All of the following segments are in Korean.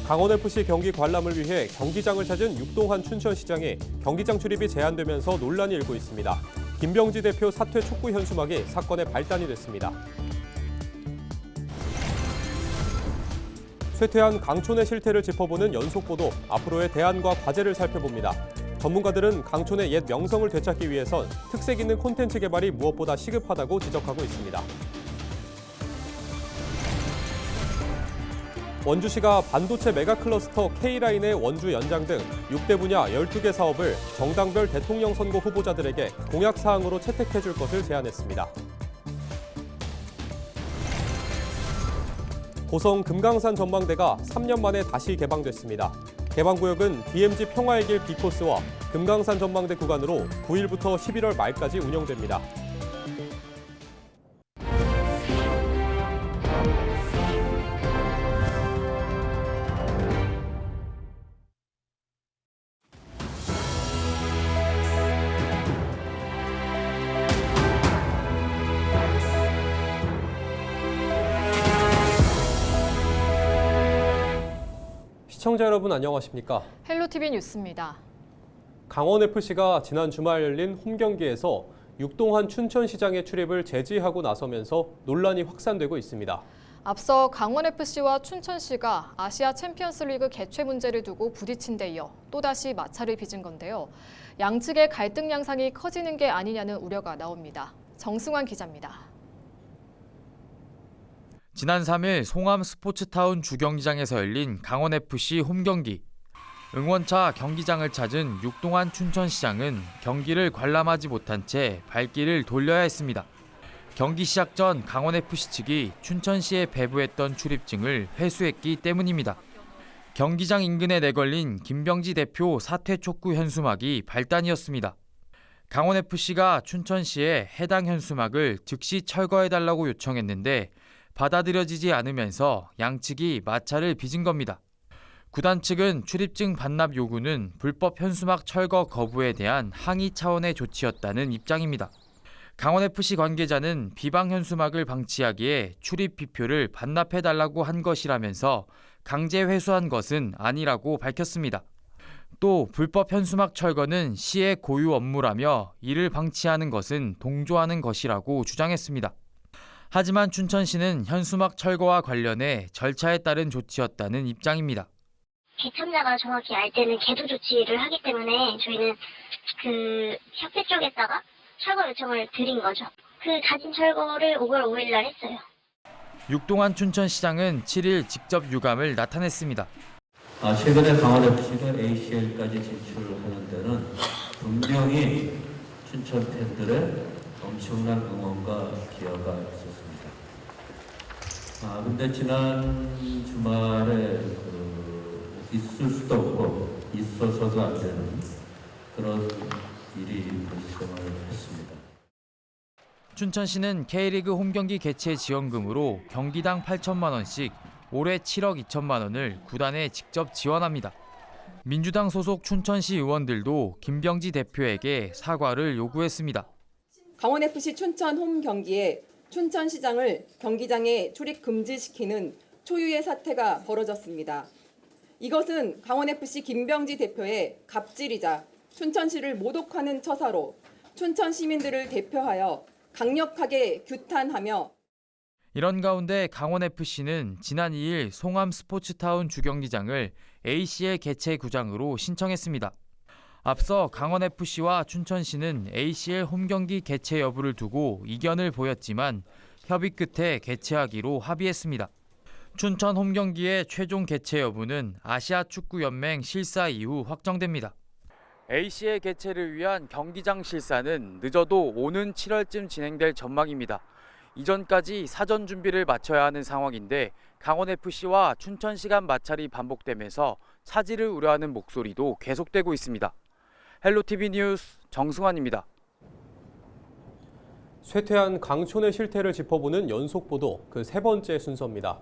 강원FC 경기 관람을 위해 경기장을 찾은 육동한 춘천시장에 경기장 출입이 제한되면서 논란이 일고 있습니다. 김병지 대표 사퇴 촉구 현수막이 사건의 발단이 됐습니다. 쇠퇴한 강촌의 실태를 짚어보는 연속보도, 앞으로의 대안과 과제를 살펴봅니다. 전문가들은 강촌의 옛 명성을 되찾기 위해선 특색 있는 콘텐츠 개발이 무엇보다 시급하다고 지적하고 있습니다. 원주시가 반도체 메가클러스터 K라인의 원주 연장 등 6대 분야 12개 사업을 정당별 대통령 선거 후보자들에게 공약 사항으로 채택해 줄 것을 제안했습니다. 고성 금강산 전망대가 3년 만에 다시 개방됐습니다. 개방구역은 DMZ 평화의 길 B코스와 금강산 전망대 구간으로 9일부터 11월 말까지 운영됩니다. 시청자 여러분 안녕하십니까? 헬로티비 뉴스입니다. 강원FC가 지난 주말 열린 홈경기에서 육동한 춘천시장의 출입을 제지하고 나서면서 논란이 확산되고 있습니다. 앞서 강원FC와 춘천시가 아시아 챔피언스리그 개최 문제를 두고 부딪힌 데 이어 또다시 마찰을 빚은 건데요. 양측의 갈등 양상이 커지는 게 아니냐는 우려가 나옵니다. 정승환 기자입니다. 지난 3일 송암 스포츠타운 주경기장에서 열린 강원FC 홈경기. 응원차 경기장을 찾은 육동한 춘천시장은 경기를 관람하지 못한 채 발길을 돌려야 했습니다. 경기 시작 전 강원FC 측이 춘천시에 배부했던 출입증을 회수했기 때문입니다. 경기장 인근에 내걸린 김병지 대표 사퇴 촉구 현수막이 발단이었습니다. 강원FC가 춘천시에 해당 현수막을 즉시 철거해달라고 요청했는데 받아들여지지 않으면서 양측이 마찰을 빚은 겁니다. 구단 측은 출입증 반납 요구는 불법 현수막 철거 거부에 대한 항의 차원의 조치였다는 입장입니다. 강원FC 관계자는 비방 현수막을 방치하기에 출입 비표를 반납해달라고 한 것이라면서 강제 회수한 것은 아니라고 밝혔습니다. 또 불법 현수막 철거는 시의 고유 업무라며 이를 방치하는 것은 동조하는 것이라고 주장했습니다. 하지만 춘천시는 현수막 철거와 관련해 절차에 따른 조치였다는 입장입니다. 개참자가 정확히 알 때는 계도 조치를 하기 때문에 저희는 그 협회 쪽에다가 철거 요청을 드린 거죠. 그 자진 철거를 5월 5일 날 했어요. 육동한 춘천시장은 7일 직접 유감을 나타냈습니다. 최근에 강원FC가 ACL까지 진출하는 데는 분명히 춘천 팬들의 엄청난 응원과 기여가 있었습니다. 근데 지난 주말에 있을 수도 없고 있어서도 안 되는 그런 일이 발생을 했습니다. 춘천시는 K리그 홈경기 개최 지원금으로 경기당 8천만 원씩 올해 7억 2천만 원을 구단에 직접 지원합니다. 민주당 소속 춘천시 의원들도 김병지 대표에게 사과를 요구했습니다. 강원FC 춘천 홈 경기에 춘천시장을 경기장에 출입 금지시키는 초유의 사태가 벌어졌습니다. 이것은 강원FC 김병지 대표의 갑질이자 춘천시를 모독하는 처사로 춘천 시민들을 대표하여 강력하게 규탄하며 이런 가운데 강원FC는 지난 2일 송암 스포츠타운 주경기장을 ACL 개최 구장으로 신청했습니다. 앞서 강원FC와 춘천시는 ACL 홈경기 개최 여부를 두고 이견을 보였지만 협의 끝에 개최하기로 합의했습니다. 춘천 홈경기의 최종 개최 여부는 아시아축구연맹 실사 이후 확정됩니다. ACL 개최를 위한 경기장 실사는 늦어도 오는 7월쯤 진행될 전망입니다. 이전까지 사전 준비를 마쳐야 하는 상황인데 강원FC와 춘천시 간 마찰이 반복되면서 차질을 우려하는 목소리도 계속되고 있습니다. 헬로티비 뉴스 정승환입니다. 쇠퇴한 강촌의 실태를 짚어보는 연속보도 그 세 번째 순서입니다.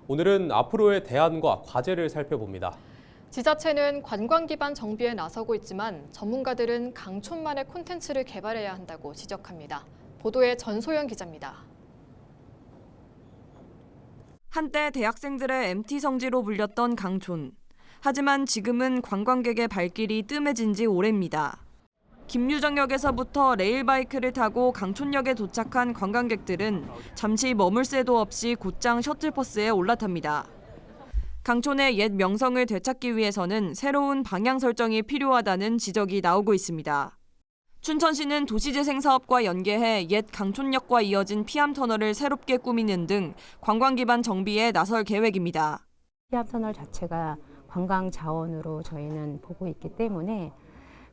오늘은 앞으로의 대안과 과제를 살펴봅니다. 지자체는 관광 기반 정비에 나서고 있지만 전문가들은 강촌만의 콘텐츠를 개발해야 한다고 지적합니다. 보도에 전소연 기자입니다. 한때 대학생들의 MT 성지로 불렸던 강촌. 하지만 지금은 관광객의 발길이 뜸해진 지 오래입니다. 김유정역에서부터 레일바이크를 타고 강촌역에 도착한 관광객들은 잠시 머물 새도 없이 곧장 셔틀버스에 올라탑니다. 강촌의 옛 명성을 되찾기 위해서는 새로운 방향 설정이 필요하다는 지적이 나오고 있습니다. 춘천시는 도시재생 사업과 연계해 옛 강촌역과 이어진 피암터널을 새롭게 꾸미는 등 관광 기반 정비에 나설 계획입니다. 피암터널 자체가 관광 자원으로 저희는 보고 있기 때문에,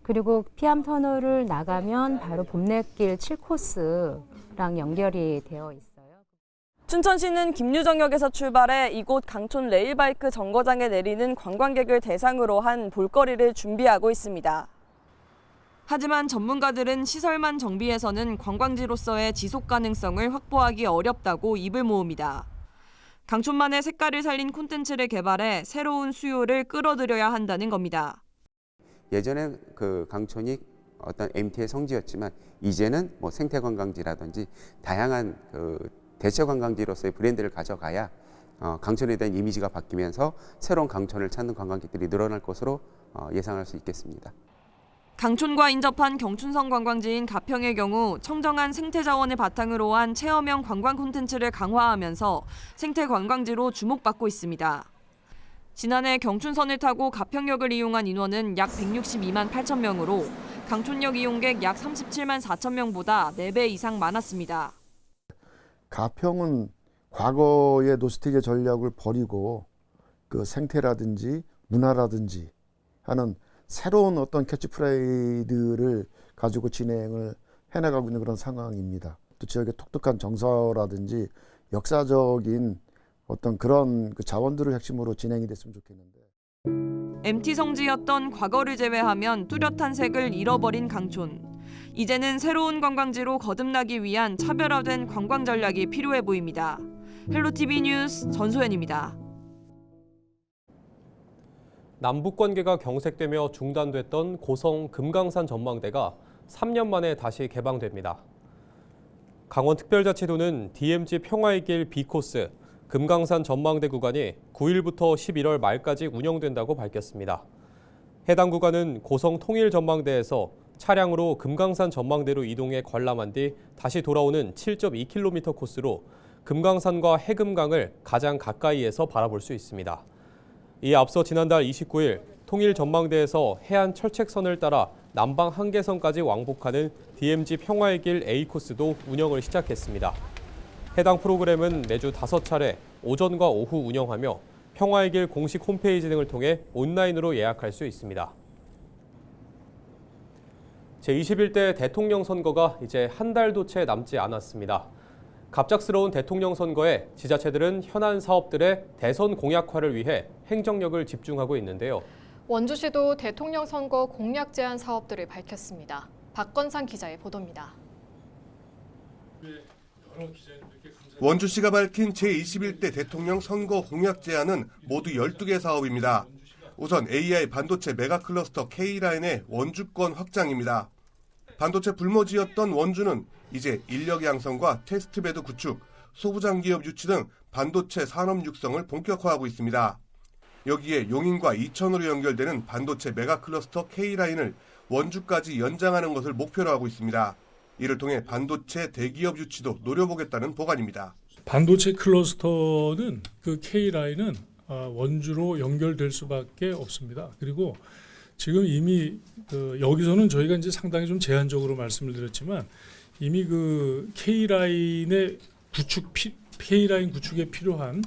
그리고 피암터널을 나가면 바로 봄내길 7코스랑 연결이 되어 있어요. 춘천시는 김유정역에서 출발해 이곳 강촌 레일바이크 정거장에 내리는 관광객을 대상으로 한 볼거리를 준비하고 있습니다. 하지만 전문가들은 시설만 정비해서는 관광지로서의 지속 가능성을 확보하기 어렵다고 입을 모읍니다. 강촌만의 색깔을 살린 콘텐츠를 개발해 새로운 수요를 끌어들여야 한다는 겁니다. 예전에 그 강촌이 어떤 MT의 성지였지만 이제는 뭐 생태관광지라든지 다양한 그 대체관광지로서의 브랜드를 가져가야 강촌에 대한 이미지가 바뀌면서 새로운 강촌을 찾는 관광객들이 늘어날 것으로 예상할 수 있겠습니다. 강촌과 인접한 경춘성 관광지인 가평의 경우 청정한 생태자원을 바탕으로 한 체험형 관광 콘텐츠를 강화하면서 생태관광지로 주목받고 있습니다. 지난해 경춘선을 타고 가평역을 이용한 인원은 약 162만 8천 명으로 강촌역 이용객 약 37만 4천 명보다 4배 이상 많았습니다. 가평은 과거의 노스틱의 전략을 버리고 그 생태라든지 문화라든지 하는 새로운 어떤 캐치프레이즈를 가지고 진행을 해나가고 있는 그런 상황입니다. 또 지역의 독특한 정서라든지 역사적인 어떤 그런 그 자원들을 핵심으로 진행이 됐으면 좋겠는데. MT 성지였던 과거를 제외하면 뚜렷한 색을 잃어버린 강촌. 이제는 새로운 관광지로 거듭나기 위한 차별화된 관광 전략이 필요해 보입니다. 헬로티비 뉴스 전소연입니다. 남북 관계가 경색되며 중단됐던 고성 금강산 전망대가 3년 만에 다시 개방됩니다. 강원특별자치도는 DMZ 평화의 길 B코스 금강산 전망대 구간이 9일부터 11월 말까지 운영된다고 밝혔습니다. 해당 구간은 고성 통일 전망대에서 차량으로 금강산 전망대로 이동해 관람한 뒤 다시 돌아오는 7.2km 코스로 금강산과 해금강을 가장 가까이에서 바라볼 수 있습니다. 이에 앞서 지난달 29일 통일 전망대에서 해안 철책선을 따라 남방 한계선까지 왕복하는 DMZ 평화의 길 A 코스도 운영을 시작했습니다. 해당 프로그램은 매주 5차례 오전과 오후 운영하며 평화의 길 공식 홈페이지 등을 통해 온라인으로 예약할 수 있습니다. 제21대 대통령 선거가 이제 한 달도 채 남지 않았습니다. 갑작스러운 대통령 선거에 지자체들은 현안 사업들의 대선 공약화를 위해 행정력을 집중하고 있는데요. 원주시도 대통령 선거 공약 제안 사업들을 밝혔습니다. 박건상 기자의 보도입니다. 원주시가 밝힌 제21대 대통령 선거 공약 제안은 모두 12개 사업입니다. 우선 AI 반도체 메가클러스터 K라인의 원주권 확장입니다. 반도체 불모지였던 원주는 이제 인력 양성과 테스트베드 구축, 소부장기업 유치 등 반도체 산업 육성을 본격화하고 있습니다. 여기에 용인과 이천으로 연결되는 반도체 메가클러스터 K라인을 원주까지 연장하는 것을 목표로 하고 있습니다. 이를 통해 반도체 대기업 유치도 노려보겠다는 보관입니다. 반도체 클러스터는 그 K라인은 원주로 연결될 수밖에 없습니다. 그리고 지금 이미 여기서는 저희가 이제 상당히 좀 제한적으로 말씀을 드렸지만 이미 그 K라인 구축에 필요한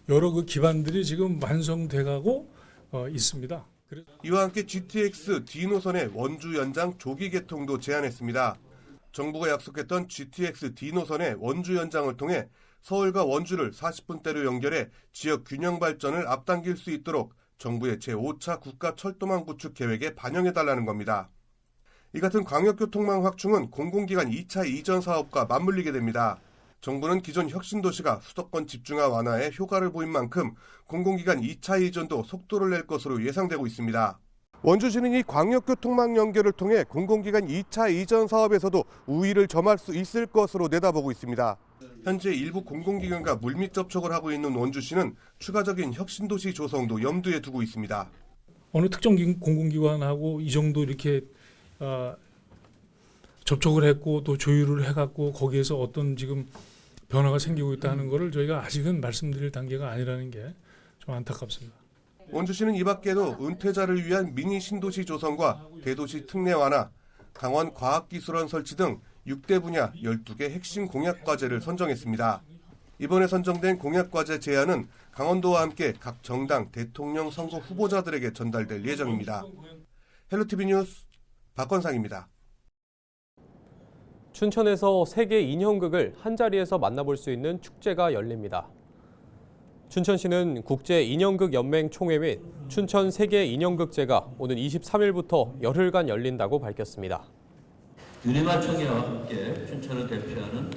여러 그 기반들이 지금 완성돼가고 있습니다. 이와 함께 GTX D 노선의 원주 연장 조기 개통도 제안했습니다. 정부가 약속했던 GTX D 노선의 원주 연장을 통해 서울과 원주를 40분대로 연결해 지역 균형 발전을 앞당길 수 있도록 정부의 제5차 국가철도망 구축 계획에 반영해달라는 겁니다. 이 같은 광역교통망 확충은 공공기관 2차 이전 사업과 맞물리게 됩니다. 정부는 기존 혁신도시가 수도권 집중화 완화에 효과를 보인 만큼 공공기관 2차 이전도 속도를 낼 것으로 예상되고 있습니다. 원주시는 이 광역교통망 연결을 통해 공공기관 2차 이전 사업에서도 우위를 점할 수 있을 것으로 내다보고 있습니다. 현재 일부 공공기관과 물밑 접촉을 하고 있는 원주시는 추가적인 혁신도시 조성도 염두에 두고 있습니다. 어느 특정 공공기관하고 이 정도 이렇게 접촉을 했고 또 조율을 해갖고 거기에서 어떤 지금 변화가 생기고 있다는 것을 저희가 아직은 말씀드릴 단계가 아니라는 게 좀 안타깝습니다. 원주시는 이 밖에도 은퇴자를 위한 미니 신도시 조성과 대도시 특례 완화, 강원 과학기술원 설치 등 6대 분야 12개 핵심 공약과제를 선정했습니다. 이번에 선정된 공약과제 제안은 강원도와 함께 각 정당 대통령 선거 후보자들에게 전달될 예정입니다. 헬로티비 뉴스 박건상입니다. 춘천에서 세계 인형극을 한자리에서 만나볼 수 있는 축제가 열립니다. 춘천시는 국제인형극연맹 총회 및 춘천 세계인형극제가 오는 23일부터 열흘간 열린다고 밝혔습니다. 유니마 총회와 함께 춘천을 대표하는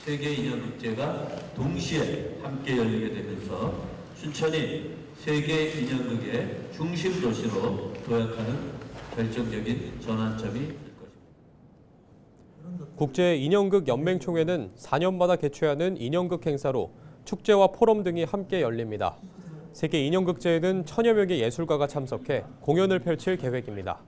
세계인형극제가 동시에 함께 열리게 되면서 춘천이 세계인형극의 중심 도시로 도약하는 결정적인 전환점이 될 것입니다. 국제인형극연맹 총회는 4년마다 개최하는 인형극 행사로 축제와 포럼 등이 함께 열립니다. 세계인형극제에는 1000여 명의 예술가가 참석해 공연을 펼칠 계획입니다.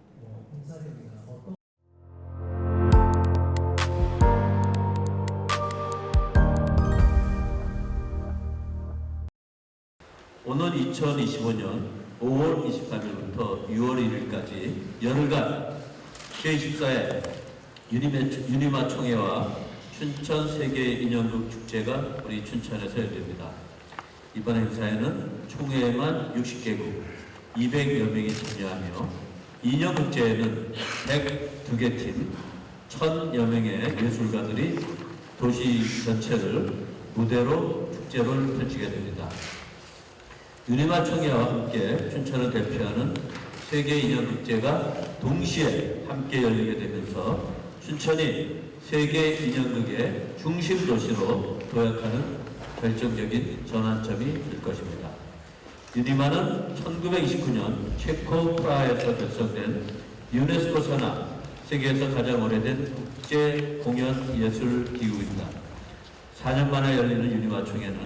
오는 2025년 5월 23일부터 6월 1일까지 열흘간 제24회 유니마 총회와 춘천 세계인형극 축제가 우리 춘천에서 열립니다. 이번 행사에는 총회에만 60개국 200여 명이 참여하며 인형극제에는 102개 팀 1000여 명의 예술가들이 도시 전체를 무대로 축제를 펼치게 됩니다. 유니마 총회와 함께 춘천을 대표하는 세계인형극제가 동시에 함께 열리게 되면서 춘천이 세계인형극의 중심 도시로 도약하는 결정적인 전환점이 될 것입니다. 유니마는 1929년 체코 프라하에서 결성된 유네스코 산하 세계에서 가장 오래된 국제 공연 예술 기구입니다. 4년 만에 열리는 유니마 총회는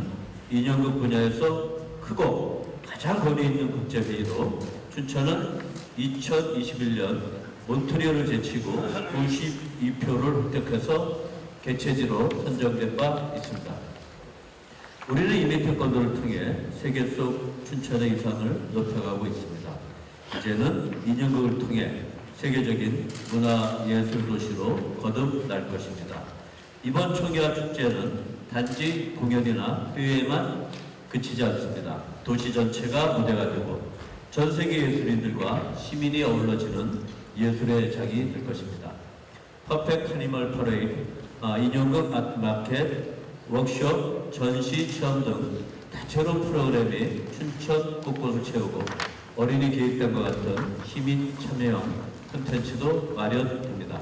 인형극 분야에서 크고 가장 권위 있는 국제회의로 춘천은 2021년 몬트리올을 제치고 92표를 획득해서 개최지로 선정된 바 있습니다. 우리는 이미 태권도를 통해 세계 속 춘천의 위상을 높여가고 있습니다. 이제는 인형극을 통해 세계적인 문화예술 도시로 거듭날 것입니다. 이번 총회와 축제는 단지 공연이나 회의에만 그치지 않습니다. 도시 전체가 무대가 되고 전 세계 예술인들과 시민이 어우러지는 예술의 장이 될 것입니다. 퍼펙트 애니멀 퍼레이드, 인형극 아트 마켓, 워크숍, 전시, 체험 등 다채로운 프로그램이 춘천 곳곳을 채우고 어린이 계획단과 같은 시민 참여형 콘텐츠도 마련됩니다.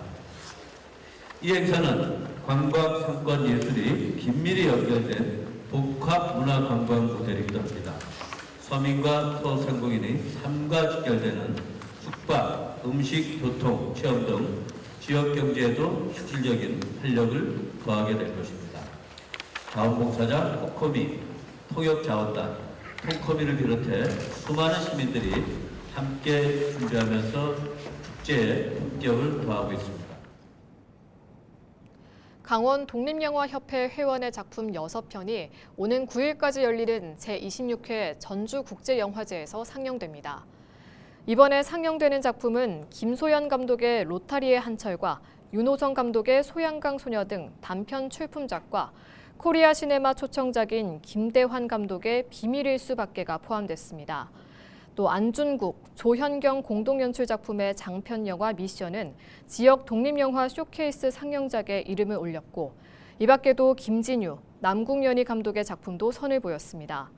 이 행사는 관광, 상권, 예술이 긴밀히 연결된 복합 문화 관광 모델이기도 합니다. 서민과 소상공인이 삶과 직결되는 숙박, 음식, 교통, 체험 등 지역 경제에도 실질적인 활력을 더하게 될 것입니다. 자원봉사자 코코미, 통역자원단, 통코미를 비롯해 수많은 시민들이 함께 준비하면서 축제에 품격을 더하고 있습니다. 강원 독립영화협회 회원의 작품 6편이 오는 9일까지 열리는 제26회 전주국제영화제에서 상영됩니다. 이번에 상영되는 작품은 김소연 감독의 로타리의 한철과 윤호성 감독의 소양강 소녀 등 단편 출품작과 코리아 시네마 초청작인 김대환 감독의 비밀일 수밖에가 포함됐습니다. 또 안준국, 조현경 공동연출 작품의 장편 영화 미션은 지역 독립영화 쇼케이스 상영작에 이름을 올렸고 이 밖에도 김진유, 남궁연희 감독의 작품도 선을 보였습니다.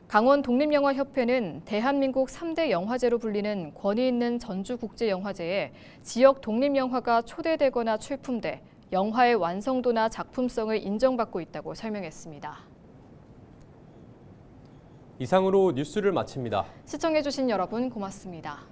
강원 독립영화협회는 대한민국 3대 영화제로 불리는 권위 있는 전주국제영화제에 지역 독립영화가 초대되거나 출품돼 영화의 완성도나 작품성을 인정받고 있다고 설명했습니다. 이상으로 뉴스를 마칩니다. 시청해주신 여러분 고맙습니다.